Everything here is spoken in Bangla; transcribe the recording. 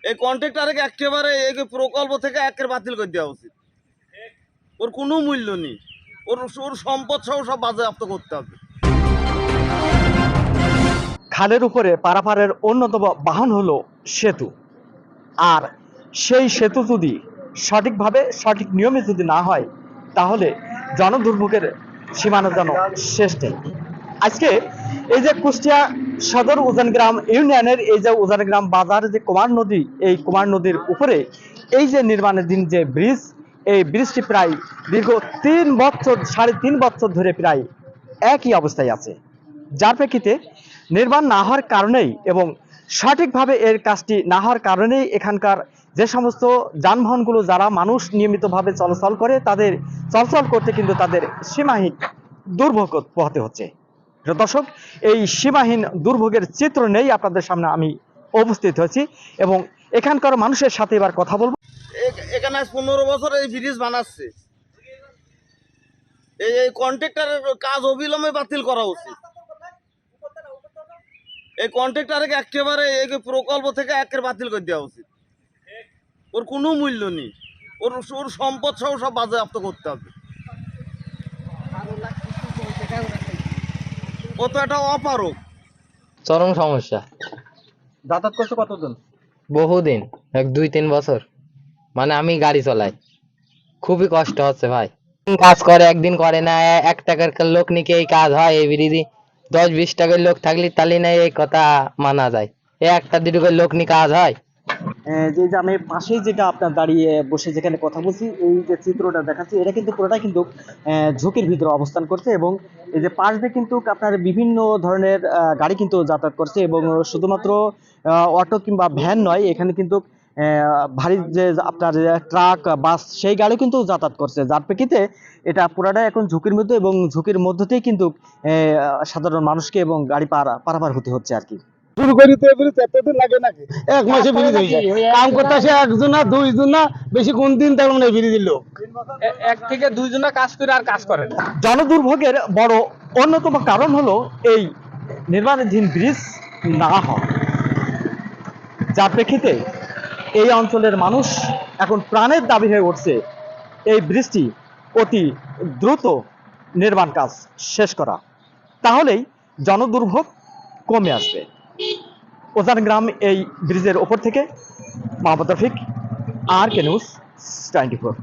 এই কন্ট্রাক্টরকে একেবারে এই প্রকল্প থেকে একের বাতিল করে দেওয়া উচিত। ওর কোনো মূল্য নেই, ওর ওর সম্পদ সহ সব বাজেয়াপ্ত করতে হবে। খালের উপরে পারাপারের অন্যতম বাহন হলো সেতু। আর সেই সেতু যদি সঠিকভাবে সঠিক নিয়মে যদি না হয়, তাহলে জনদুর্ভোগের সীমানা যেন শেষ নেই। আজকে এই যে কুষ্টিয়া সদর উজানগ্রাম ইউনিয়নের এই যে উজানগ্রাম বাজার যে কুমার নদী, এই কুমার নদীর উপরে এই যে নির্মাণাধীন যে ব্রিজ, এই ব্রিজটি প্রায় দীর্ঘ 3 বছর 3.5 বছর ধরে প্রায় একই অবস্থায় আছে। যার প্রেক্ষিতে নির্মাণ না হওয়ার কারণেই এবং সঠিকভাবে এর কাজটি না হওয়ার কারণেই এখানকার যে সমস্ত যানবাহনগুলো যারা মানুষ নিয়মিতভাবে চলাচল করে, তাদের চলাচল করতে কিন্তু তাদের সীমাহীন দুর্ভোগ পোহাতে হচ্ছে। দর্শক, এই সীমাহীন দুর্ভোগের চিত্র নেই আপনাদের সামনে আমি উপস্থিত হয়েছি এবং এখানকার মানুষের সাথে এবার কথা বলবো। এখানে 15 বছর এই ব্রিজ বানাচ্ছে, এই কন্ট্রাক্টরের কাজ অবিলম্বে বাতিল করা উচিত। এই কন্ট্রাক্টরকে একেবারে এই প্রকল্প থেকে একের বাতিল করে দেওয়া উচিত। ওর কোনো মূল্য নেই, ওর ওর সম্পদ সহ সব বাজেয়াপ্ত করতে হবে। ও তো একটা অপারক। চরম সমস্যা। যাতায়াত করছে কতজন? বহুদিন, 1-2-3 বছর। মানে আমি গাড়ি চালাই, খুবই কষ্ট হচ্ছে ভাই। কাজ করে একদিন করে না, 1 টাকার লোক নিকে এই কাজ হয়। এই বিরিদি 10-20 টাকার লোক থাকলে তালি না এই কথা মানা যায়। এই 1টা 2টা লোক নিয়ে কাজ হয়। যে যে আমি পাশেই যেটা আপনার দাঁড়িয়ে বসে যেখানে কথা বলছি, এই যে চিত্রটা দেখাচ্ছি, এটা কিন্তু পুরোটাই কিন্তু ঝুঁকির ভিতরে অবস্থান করছে এবং এই যে পাশ দিয়ে কিন্তু আপনার বিভিন্ন ধরনের গাড়ি কিন্তু যাতায়াত করছে এবং শুধুমাত্র অটো কিংবা ভ্যান নয়, এখানে কিন্তু ভারী যে আপনার ট্রাক বাস সেই গাড়ি কিন্তু যাতায়াত করছে। যার প্রেক্ষিতে এটা পুরাটাই এখন ঝুঁকির মধ্যে এবং ঝুঁকির মধ্যতেই কিন্তু সাধারণ মানুষকে এবং গাড়ি পারাপার হতে হচ্ছে আর কি। শুরু করিতে এতদিন লাগে নাকি? 1 মাসে ব্রিজ হয়ে যায়। কাম করতেছে 1 জন না 2 জন না, বেশি কোন দিন তেমন এই ব্রিজের লোক 1 থেকে 2 জন কাজ করে আর কাজ করে না। জনদুর্ভোগের বড় অন্যতম কারণ হলো এই নির্মাণাধীন ব্রিজ না হওয়া। যার প্রেক্ষিতে এই অঞ্চলের মানুষ এখন প্রাণের দাবি হয়ে উঠছে এই ব্রিজটি অতি দ্রুত নির্মাণ কাজ শেষ করা, তাহলেই জনদুর্ভোগ কমে আসবে। উজানগ্রাম এই ব্রিজের ওপর থেকে মোহাম্মদ রফিক, RK News 24।